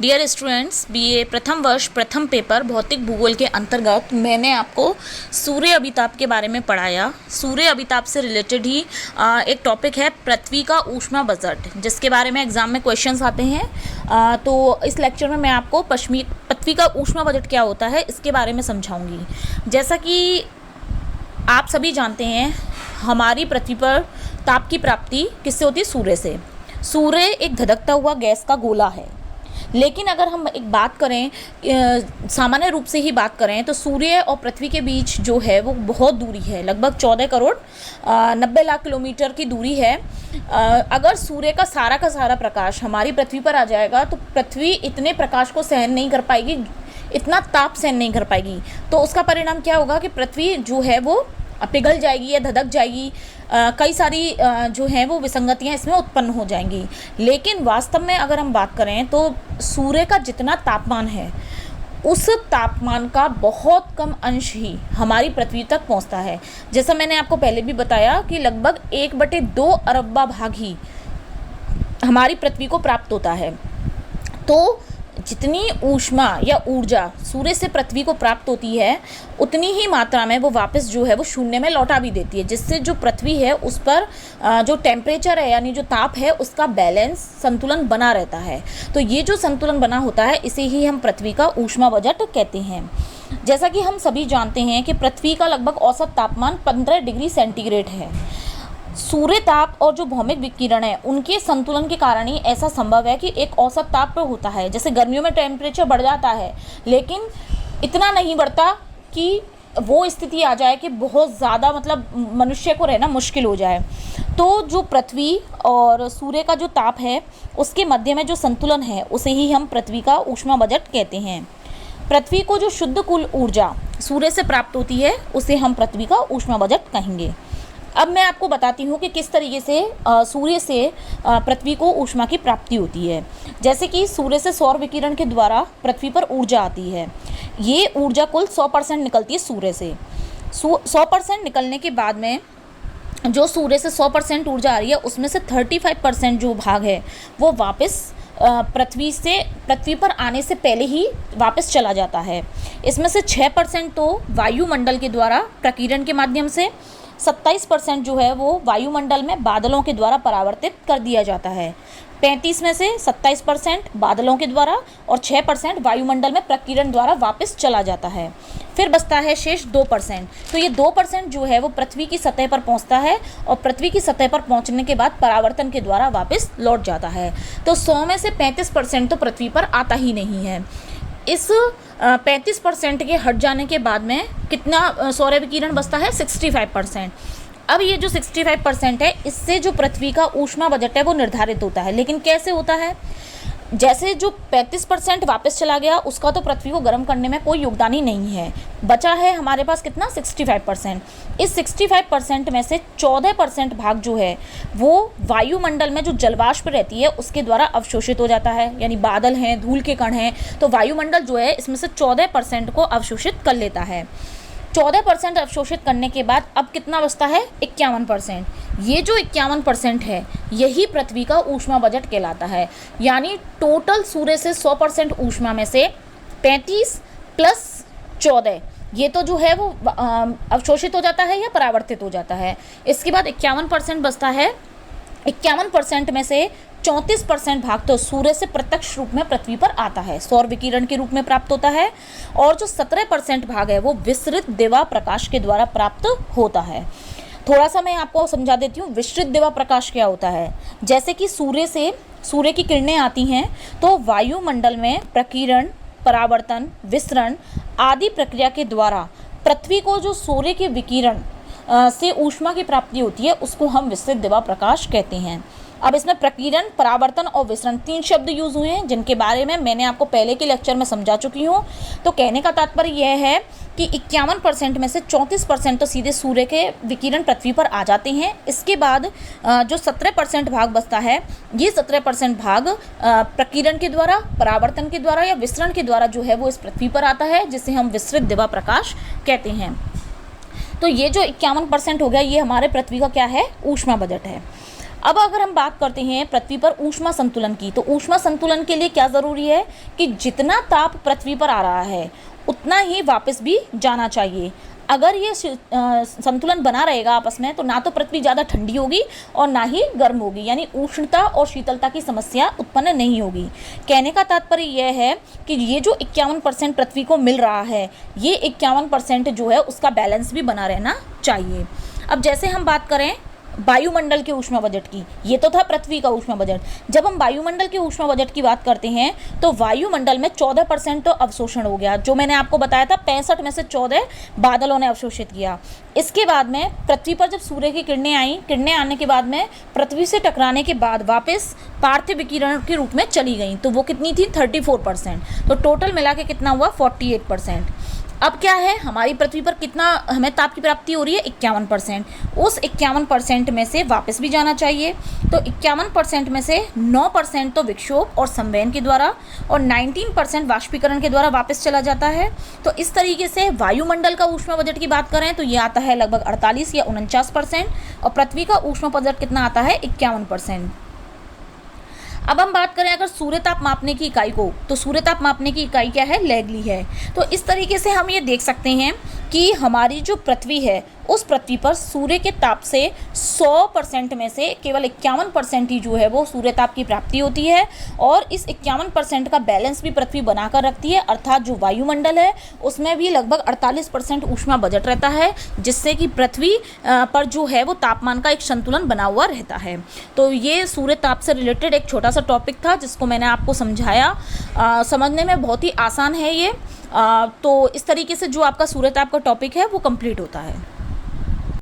Dear students, BA प्रथम वर्ष प्रथम पेपर भौतिक भूगोल के अंतर्गत मैंने आपको सूर्य अभिताप के बारे में पढ़ाया। सूर्य अभिताप से रिलेटेड ही एक टॉपिक है पृथ्वी का ऊष्मा बजट, जिसके बारे में एग्जाम में क्वेश्चंस आते हैं। तो इस लेक्चर में मैं आपको पृथ्वी का ऊष्मा बजट क्या होता है इसके बारे में समझाऊंगी। जैसा कि आप सभी जानते हैं, हमारी पृथ्वी पर ताप की प्राप्ति किससे होती है? सूर्य से। सूर्य एक धधकता हुआ गैस का गोला है, लेकिन अगर हम एक बात करें, सामान्य रूप से ही बात करें, तो सूर्य और पृथ्वी के बीच जो है वो बहुत दूरी है, लगभग 14 करोड़ 90 लाख किलोमीटर की दूरी है। अगर सूर्य का सारा प्रकाश हमारी पृथ्वी पर आ जाएगा तो पृथ्वी इतने प्रकाश को सहन नहीं कर पाएगी, इतना ताप सहन नहीं कर पाएगी। तो उसका परिणाम क्या होगा कि पृथ्वी जो है वो पिघल जाएगी या धधक जाएगी। कई सारी जो हैं वो विसंगतियाँ इसमें उत्पन्न हो जाएंगी। लेकिन वास्तव में अगर हम बात करें तो सूर्य का जितना तापमान है, उस तापमान का बहुत कम अंश ही हमारी पृथ्वी तक पहुंचता है। जैसा मैंने आपको पहले भी बताया कि लगभग 1/2 अरबा भाग ही हमारी पृथ्वी को प्राप्त होता है। तो जितनी ऊष्मा या ऊर्जा सूर्य से पृथ्वी को प्राप्त होती है, उतनी ही मात्रा में वो वापस जो है वो शून्य में लौटा भी देती है, जिससे जो पृथ्वी है उस पर जो टेम्परेचर है यानी जो ताप है उसका बैलेंस, संतुलन बना रहता है। तो ये जो संतुलन बना होता है इसे ही हम पृथ्वी का ऊष्मा बजट कहते हैं। जैसा कि हम सभी जानते हैं कि पृथ्वी का लगभग औसत तापमान 15 डिग्री सेंटीग्रेड है। सूर्य ताप और जो भौमिक विकिरण है उनके संतुलन के कारण ही ऐसा संभव है कि एक औसत ताप होता है। जैसे गर्मियों में टेम्परेचर बढ़ जाता है, लेकिन इतना नहीं बढ़ता कि वो स्थिति आ जाए कि बहुत ज़्यादा मतलब मनुष्य को रहना मुश्किल हो जाए। तो जो पृथ्वी और सूर्य का जो ताप है उसके मध्य में जो संतुलन है उसे ही हम पृथ्वी का ऊष्मा बजट कहते हैं। पृथ्वी को जो शुद्ध कुल ऊर्जा सूर्य से प्राप्त होती है उसे हम पृथ्वी का ऊष्मा बजट कहेंगे। अब मैं आपको बताती हूँ कि किस तरीके से सूर्य से पृथ्वी को ऊष्मा की प्राप्ति होती है। जैसे कि सूर्य से सौर विकिरण के द्वारा पृथ्वी पर ऊर्जा आती है। ये ऊर्जा कुल 100% निकलती है सूर्य से। 100% निकलने के बाद में जो सूर्य से 100% ऊर्जा आ रही है उसमें से 35% जो भाग है वो वापस पृथ्वी पर आने से पहले ही वापस चला जाता है। इसमें से 6% तो वायुमंडल के द्वारा प्रकीर्णन के माध्यम से, 27% जो है वो वायुमंडल में बादलों के द्वारा परावर्तित कर दिया जाता है। 35 में से 27% बादलों के द्वारा और 6% वायुमंडल में प्रकीर्णन द्वारा वापस चला जाता है। फिर बचता है शेष 2%। तो ये 2% जो है वो पृथ्वी की सतह पर पहुंचता है और पृथ्वी की सतह पर पहुंचने के बाद परावर्तन के द्वारा वापस लौट जाता है। तो 100 में से 35% तो पृथ्वी पर आता ही नहीं है। इस 35% के हट जाने के बाद में कितना सौर विकिरण बचता है? 65%। अब ये जो 65% है, इससे जो पृथ्वी का ऊष्मा बजट है वो निर्धारित होता है। लेकिन कैसे होता है? जैसे जो 35% वापस चला गया उसका तो पृथ्वी को गर्म करने में कोई योगदान ही नहीं है। बचा है हमारे पास कितना? 65%। इस 65% में से 14% भाग जो है वो वायुमंडल में जो जलवाष्प रहती है उसके द्वारा अवशोषित हो जाता है। यानी बादल हैं, धूल के कण हैं, तो वायुमंडल जो है इसमें से 14% को अवशोषित कर लेता है। 14% अवशोषित करने के बाद अब कितना बचता है? 51%। ये जो 51% है यही पृथ्वी का ऊष्मा बजट कहलाता है। यानी टोटल सूर्य से 100% ऊष्मा में से 35 प्लस 14 ये तो जो है वो अवशोषित हो जाता है या परावर्तित हो जाता है। इसके बाद 51% बचता है। 51% में से 34% भाग तो सूर्य से प्रत्यक्ष रूप में पृथ्वी पर आता है, सौर विकिरण के रूप में प्राप्त होता है। और जो 17% भाग है वो विसरित दिवा प्रकाश के द्वारा प्राप्त होता है। थोड़ा सा मैं आपको समझा देती हूँ विसरित दिवा प्रकाश क्या होता है। जैसे कि सूर्य की किरणें आती हैं तो वायुमंडल में प्रकीर्णन, परावर्तन, विसरण आदि प्रक्रिया के द्वारा पृथ्वी को जो सूर्य के विकिरण से ऊष्मा की प्राप्ति होती है उसको हम विसरित दिवा प्रकाश कहते हैं। अब इसमें प्रकीर्णन, परावर्तन और विसरण 3 शब्द यूज हुए हैं, जिनके बारे में मैंने आपको पहले के लेक्चर में समझा चुकी हूँ। तो कहने का तात्पर्य यह है कि 51% में से 34% तो सीधे सूर्य के विकिरण पृथ्वी पर आ जाते हैं। इसके बाद जो 17% भाग बचता है, ये 17% भाग प्रकीर्णन के द्वारा, परावर्तन के द्वारा या विसरण के द्वारा जो है वो इस पृथ्वी पर आता है, जिसे हम विसरित दिवा प्रकाश कहते हैं। तो ये जो 51% हो गया ये हमारे पृथ्वी का क्या है? ऊष्मा बजट है। अब अगर हम बात करते हैं पृथ्वी पर ऊष्मा संतुलन की, तो ऊष्मा संतुलन के लिए क्या ज़रूरी है कि जितना ताप पृथ्वी पर आ रहा है उतना ही वापस भी जाना चाहिए। अगर ये संतुलन बना रहेगा आपस में, तो ना तो पृथ्वी ज़्यादा ठंडी होगी और ना ही गर्म होगी, यानी उष्णता और शीतलता की समस्या उत्पन्न नहीं होगी। कहने का तात्पर्य यह है कि ये जो 51% पृथ्वी को मिल रहा है, ये 51% जो है उसका बैलेंस भी बना रहना चाहिए। अब जैसे हम बात करें वायुमंडल के ऊष्मा बजट की, ये तो था पृथ्वी का ऊष्मा बजट। जब हम वायुमंडल के ऊष्मा बजट की बात करते हैं तो वायुमंडल में 14% तो अवशोषण हो गया, जो मैंने आपको बताया था 65 में से 14 बादलों ने अवशोषित किया। इसके बाद में पृथ्वी पर जब सूर्य की किरणें आई, किरणें आने के बाद में पृथ्वी से टकराने के बाद वापस पार्थिव विकिरण के रूप में चली गई, तो वो कितनी थी 34%। तो टोटल मिला के कितना हुआ 48%। अब क्या है, हमारी पृथ्वी पर कितना हमें ताप की प्राप्ति हो रही है 51%। उस 51% में से वापस भी जाना चाहिए, तो 51% में से 9% तो विक्षोभ और संवहन के द्वारा और 19% वाष्पीकरण के द्वारा वापस चला जाता है। तो इस तरीके से वायुमंडल का ऊष्मा बजट की बात करें तो ये आता है लगभग 48 या 49%, और पृथ्वी का ऊष्मा बजट कितना आता है 51%। अब हम बात करें अगर सूर्यताप मापने की इकाई को, तो सूर्यताप मापने की इकाई क्या है, लैगली है। तो इस तरीके से हम ये देख सकते हैं कि हमारी जो पृथ्वी है उस पृथ्वी पर सूर्य के ताप से 100% में से केवल 51% ही जो है वो सूर्यताप की प्राप्ति होती है, और इस 51% का बैलेंस भी पृथ्वी बनाकर रखती है, अर्थात जो वायुमंडल है उसमें भी लगभग 48% ऊष्मा बजट रहता है, जिससे कि पृथ्वी पर जो है वो तापमान का एक संतुलन बना हुआ रहता है। तो ये सूर्यताप से रिलेटेड एक छोटा सा टॉपिक था जिसको मैंने आपको समझाया। समझने में बहुत ही आसान है ये। तो इस तरीके से जो आपका सूर्यताप का टॉपिक है वो कंप्लीट होता है।